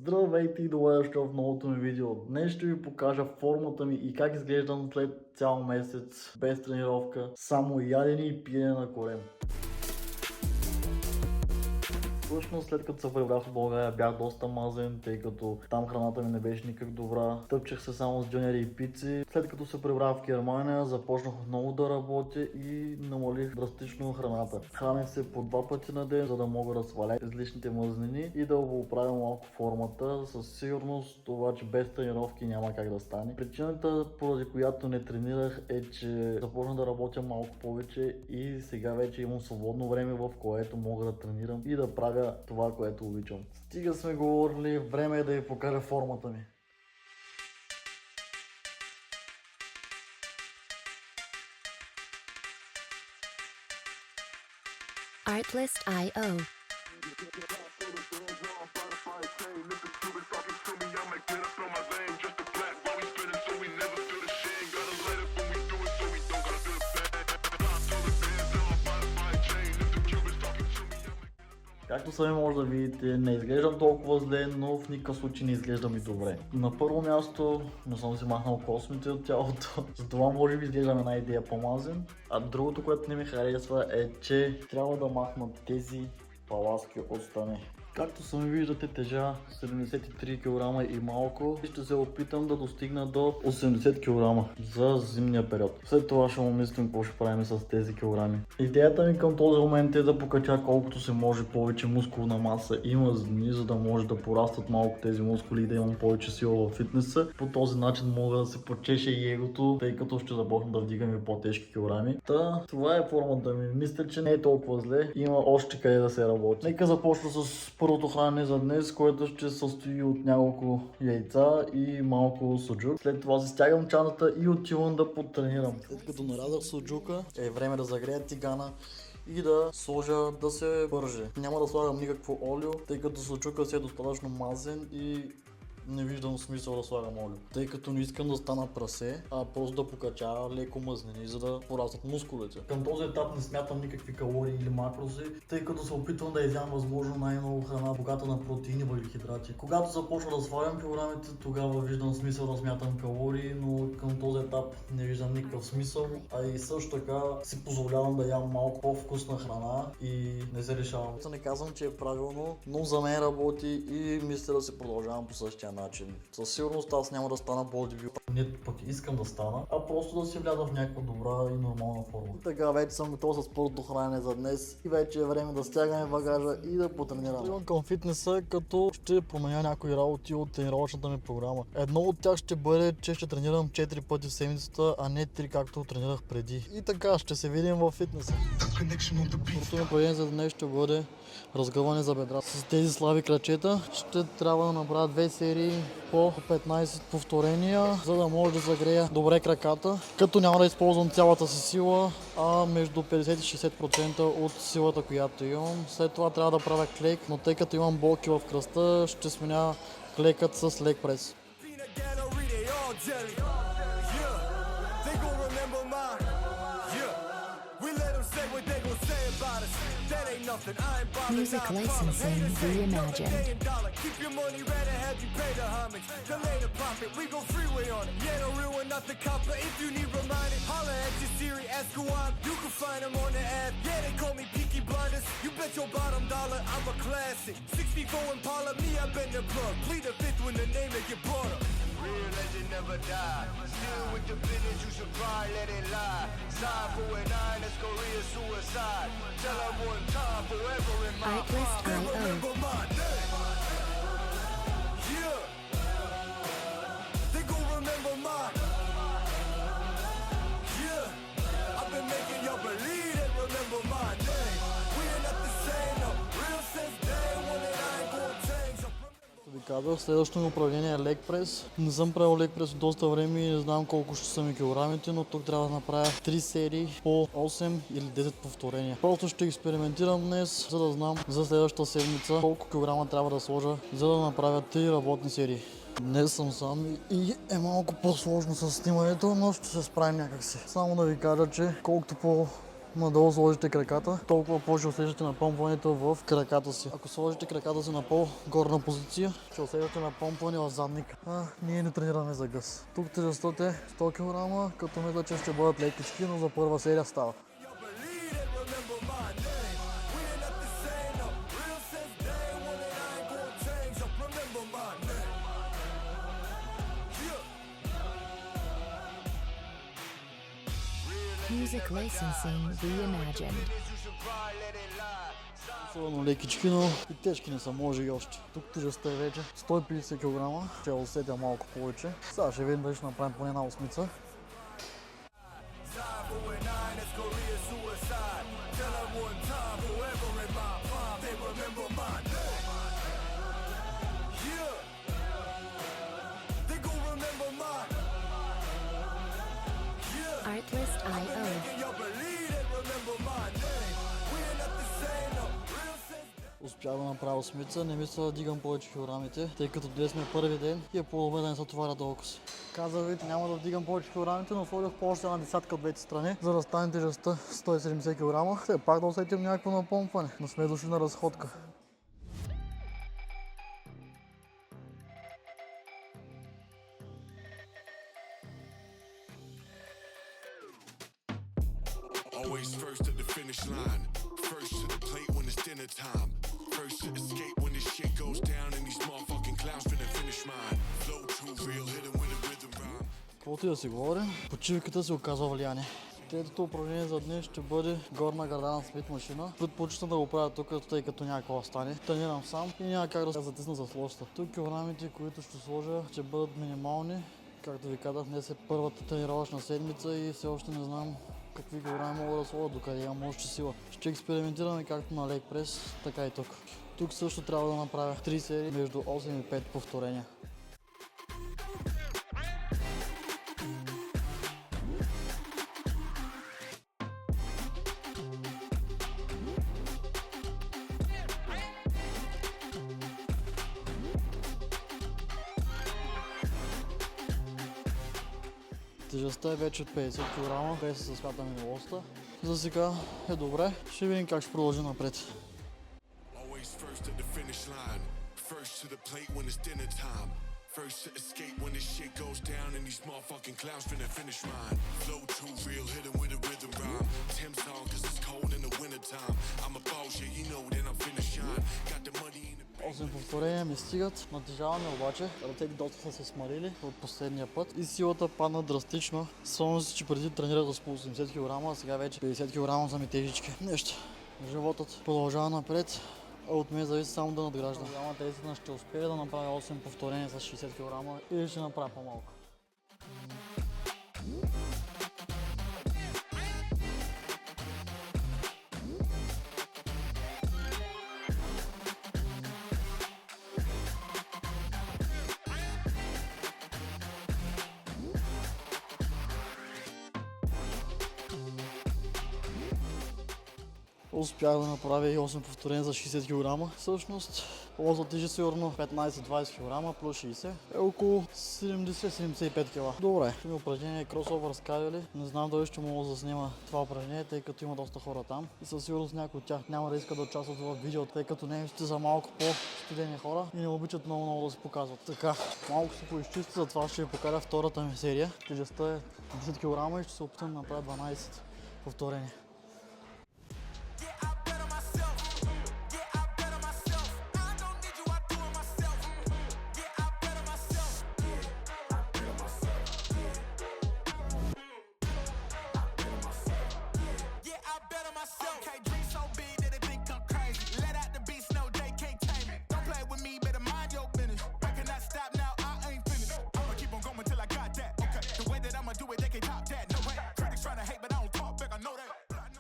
Здравейте и добре дошли в новото ми видео. Днес ще ви покажа формата ми и как изглеждам след цял месец без тренировка, само ядене и пиене на корем. Всъщност, след като се прибрах в България, бях доста мазен, тъй като там храната ми не беше никак добра. Тъпчех се само с дюнери и пици. След като се прибрах в Германия, започнах много да работя и намалих драстично храната. Храних се по 2 пъти на ден, за да мога да сваля излишните мазнини и да оправя малко формата. Със сигурност, обаче без тренировки няма как да стане. Причината, поради която не тренирах, е, че започнах да работя малко повече и сега вече имам свободно време, в което мога да тренирам и да правя това, което обичам. Стига сме говорили, време е да ви покажа формата ми. Artlist.io. Както сами може да видите, не изглеждам толкова зле, но в никакъв случай не изглеждам и добре. На първо място не съм си махнал космите от тялото, затова може би изглеждам една идея по-мазен. А другото, което не ми харесва е, че трябва да махна тези паласки от страни. Както сами виждате, тежа 73 кг и малко и ще се опитам да достигна до 80 кг за зимния период. След това ще му мислим какво ще правим с тези килограми. Идеята ми към този момент е да покача колкото се може повече мускулна маса и мазнини, за да може да порастат малко тези мускули и да имам повече сила в фитнеса. По този начин мога да се почеше и егото, тъй като ще започна да вдигам и по-тежки килограми. Това е формата ми. Мисля, че не е толкова зле. Има още къде да се работи. Нека започна с първото хранене за днес, което ще се състои от няколко яйца и малко суджук. След това се стягам чаната и отивам да подтренирам. След като нарязах суджука, е време да загрея тигана и да сложа да се бърже. Няма да слагам никакво олио, тъй като суджука си е достатъчно мазен и не виждам смисъл да слагам олио, тъй като не искам да стана прасе, а просто да покача леко мазнини, за да порастат мускулите. Към този етап не смятам никакви калории или макрози, тъй като се опитвам да изям възможно най-много храна, богата на протеини, въглехидрати. Когато започна да свалям килограмите, тогава виждам смисъл да смятам калории, но към този етап не виждам никакъв смисъл, а и също така си позволявам да ям малко по-вкусна храна и не се решавам. Не казвам, че е правилно, но за мен работи и мисля да се продължавам по същия начин. Със сигурност аз няма да стана бодибилдър, не пък искам да стана, а просто да си вляза в някаква добра и нормална форма. И така вече съм готов с първото хранене за днес и вече е време да стягаме багажа и да потренирам. Идвам към фитнеса, като ще променя някои работи от тренировъчната ми програма. Едно от тях ще бъде, че ще тренирам 4 пъти в седмицата, а не 3 както тренирах преди. И така, ще се видим във фитнеса. Първото ми упражнение за днес ще бъде разгъване за бедра. С тези слаби крачета ще трябва да направя 2 серии по 15 повторения, за да може да загрея добре краката, като няма да използвам цялата си сила, а между 50 и 60% от силата, която имам. След това трябва да правя клек, но тъй като имам болки в кръста, ще сменя клекът с лег прес. Music licensing reimagined. Keep your money ready, have you pay the homage. Delay the profit, we go freeway on it. Yeah, don't ruin nothing, copper. If you need reminding, holla at your Siri, ask who I'm. You can find them on the app. Yeah, they call me Peaky Blinders. You bet your bottom dollar, I'm a classic. 64 Impala, me, I been the plug. Plead the fifth when the name they get brought up. Real legend never die. Still with the business, you should cry, let it lie. Side 4 9, that's Korea suicide. Tell them one time, forever in my Artlist.io. remember my name. Yeah. They gon' remember my. Yeah. I've been making y'all believe they remember my name. We ain't not the same, no. Real since day one and I ain't gon' change. Ви казах, следващото ми упражнение е лег прес. Не съм правил лег прес от доста време и не знам колко ще са ми килограмите, но тук трябва да направя 3 серии по 8 или 10 повторения. Просто ще експериментирам днес, за да знам за следващата седмица колко килограма трябва да сложа, за да направя 3 работни серии. Днес съм сам и е малко по-сложно с снимането, но ще се справим някакси. Само да ви кажа, че колкото по надолу сложите краката, толкова повече усещате напомпването в краката си. Ако сложите краката си на по-горна позиция, ще усещате напомпване в задника. Ние не тренираме за гъс. Тук тежестта е 100 кг, като мисля, че ще бъдат лекички, но за първа серия става. Music licensing reimagined. Особено лекички, но и тежки не са, може и още. Тук тежестта е вече 150 кг, ще усетя малко повече. Сега ще видим дали ще направим поне една осмица. Artlist.io. Успях да направя осмица, не мисля да дигам повече килограмите, тъй като днес ми е първи ден и е по-добре да не се товаря толкова си. Казах ви, няма да вдигам повече килограмите, но сложих по още една десятка от двете страни, за да стане тежестта 170 кг. Все пак да усетим някакво напомпване, но сме дошли на разходка. Always first at the finish line, first to the plate when it's dinner time, first to escape when this shit goes down and these motherfucking clowns finna finish mine. Flow too real, hit 'em with a rhythm rhyme. Каквото и да си говорим, почивката си оказва влияние. Третото упражнение за днес ще бъде горна гърда на Смит машина. Предпочитам да го правя тук, тъй като няма какво стане. Тренирам сам и няма как да се затисна за лоста. Тук килограмите, които ще сложа, ще бъдат минимални. Както ви казах, днес е първата тренировъчна седмица и все още не знам какви килограми мога да сложа, докъде имам още сила. Ще експериментираме както на лег прес, така и тук. Тук също трябва да направя 3 серии между 8 и 5 повторения. Тежестта е вече 50 кг, без да се смятаме на лоста. За сега е добре, ще видим как ще продължи напред. Always first at the finish line, first to the plate when it's dinner time, first to escape when this shit goes down and these motherfucking clowns finna finish mine. Flow too real, hit 'em with a rhythm rhyme. Tim's on 'cause it's cold in the winter time. I'm a boss, yeah, you know that I'm finna shine. Got the money in the 8 повторения ми стигат, натежаваме обаче. Ръцете доста са се смарили от последния път и силата падна драстично. Спомням си, че преди тренирах с по 80 кг, а сега вече 50 кг са ми тежички. Нещо. Животът продължава напред, а от мен зависи само да надграждам. Голямата истина ще успея да направя 8 повторения с 60 кг или ще направя по-малко. Успях да направя и 8 повторения за 60 кг. Всъщност, лоза тежи сигурно 15-20 кг плюс 60 е около 70-75 кг. Добре, това упражнение е кросовър с кабели. Не знам дали ще мога да снима това упражнение, тъй като има доста хора там. И със сигурност някои от тях няма да искат да участват в видеото, тъй като немците са малко по-студени хора и не обичат много да се показват. Така, малко се поизчисти, затова ще ви покажа втората ми серия. Тежестта е 10 кг и ще се опитам да направя 12 повторения.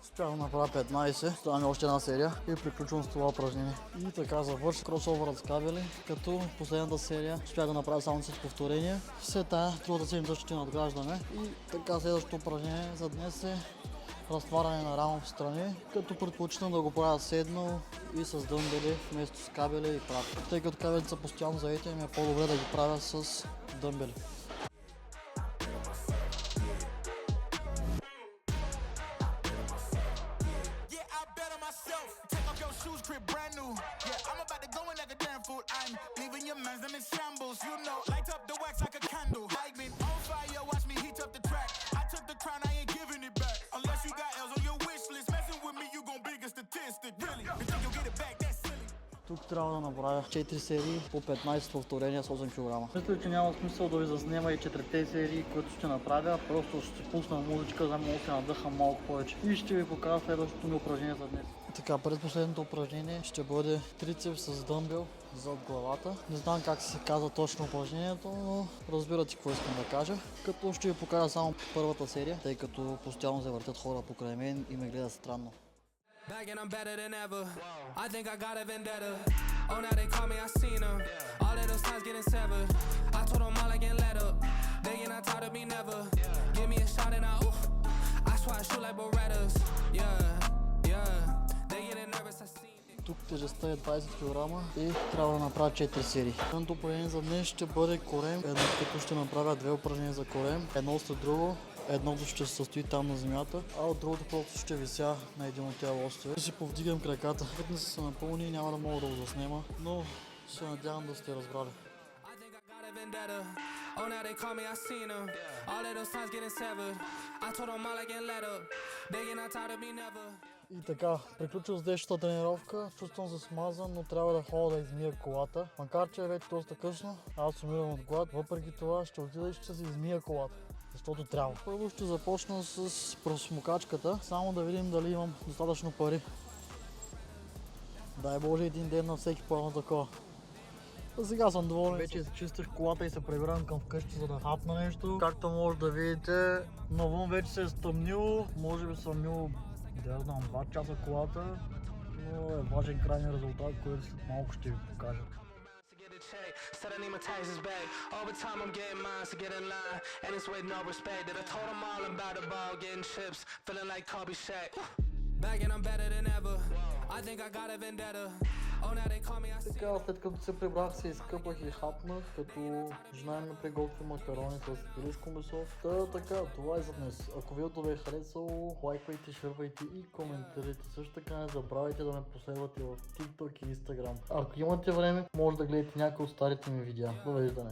Успях да направя 15, става ми още една серия и приключвам с това упражнение. И така завърши кросовърът с кабели, като последната серия успях да направя само 10 повторения. Все тая другата седмица ще надграждаме. И така следващото упражнение за днес е разтваряне на рамо в страни, като предпочитам да го правя седно и с дъмбели вместо с кабели и прат. Тъй като кабелите са постоянно заети, ми е по-добре да ги правя с дъмбели. candles, you know. Light up the wax like a candle. Like me on fire, watch me heat up the track. I took the crown, I ain't giving it back. Unless you got L's on your wish list. Messing with me, you gon' big a statistic. Really? You think you'll get it back? That's silly. Тук трябва да направя 4 серии по 15 повторения с 8 кг. Мисля, че няма смисъл да ви заснема и 4 серии, които ще направя. Просто ще си пусна музичка, за да мога да се надъхам малко повече. И ще ви покажа следващото ми упражнение за днес. Така, предпоследното упражнение ще бъде трицепс с дъмбел зад главата. Не знам как се казва точно упражнението, но разбирате какво искам да кажа. Като ще ви покажа само първата серия, тъй като постоянно се въртят хора покрай мен и ме гледат странно. Back and I'm better than ever. I think I got a vendetta. Oh, now they call me, I seen them. All of those times getting severed. I told them all I can let up. They get not tired of me never. Give me a shot and I swear I shoot like Berettas. Yeah. They getting nervous, I seen it. Тук тежестта е 20 кг и трябва да направя 4 серии. Първото упражнение за днес ще бъде корем, като ще направя 2 упражнения за корем, едно след друго. Едното ще се състои там на земята, а от другото просто ще вися на един от тия лостове. Ще си повдигам краката. Фитнес са напълни, няма да мога да го заснема, но се надявам да сте разбрали. И така, приключил с днешната тренировка, чувствам се смазан, но трябва да ходя да измия колата. Макар че е вече доста късно, аз умирам от глад, въпреки това ще отида и ще си измия колата. Защото трябва. Първо ще започна с просмукачката, само да видим дали имам достатъчно пари. Дай Боже един ден на всеки плавно такова. А сега съм доволен. Вече изчистих колата и се прибирам към вкъщи, за да хапна нещо. Както може да видите, навън вече се е стъмнило. Може би съм мил, да знам, 2 часа колата, но е важен крайен резултат, който след малко ще ви покажа. Said I need my taxes back. Over time I'm getting mine, so get in line. And it's with no respect. That I told them all about the ball, getting chips, feeling like Kobe Shaq. Back and I'm better than ever. I think I got a vendetta. Oh, now they call me, I see. Така, след като се прибрах, се изкъпах и хапнах, като жена ми приготви макарони с пилешко месо. Така, това е за днес. Ако видеото ви е харесало, лайквайте, шервайте и коментирайте. Също така не забравяйте да ме последвате в TikTok и Instagram. Ако имате време, може да гледате някои от старите ми видеа. Довеждане!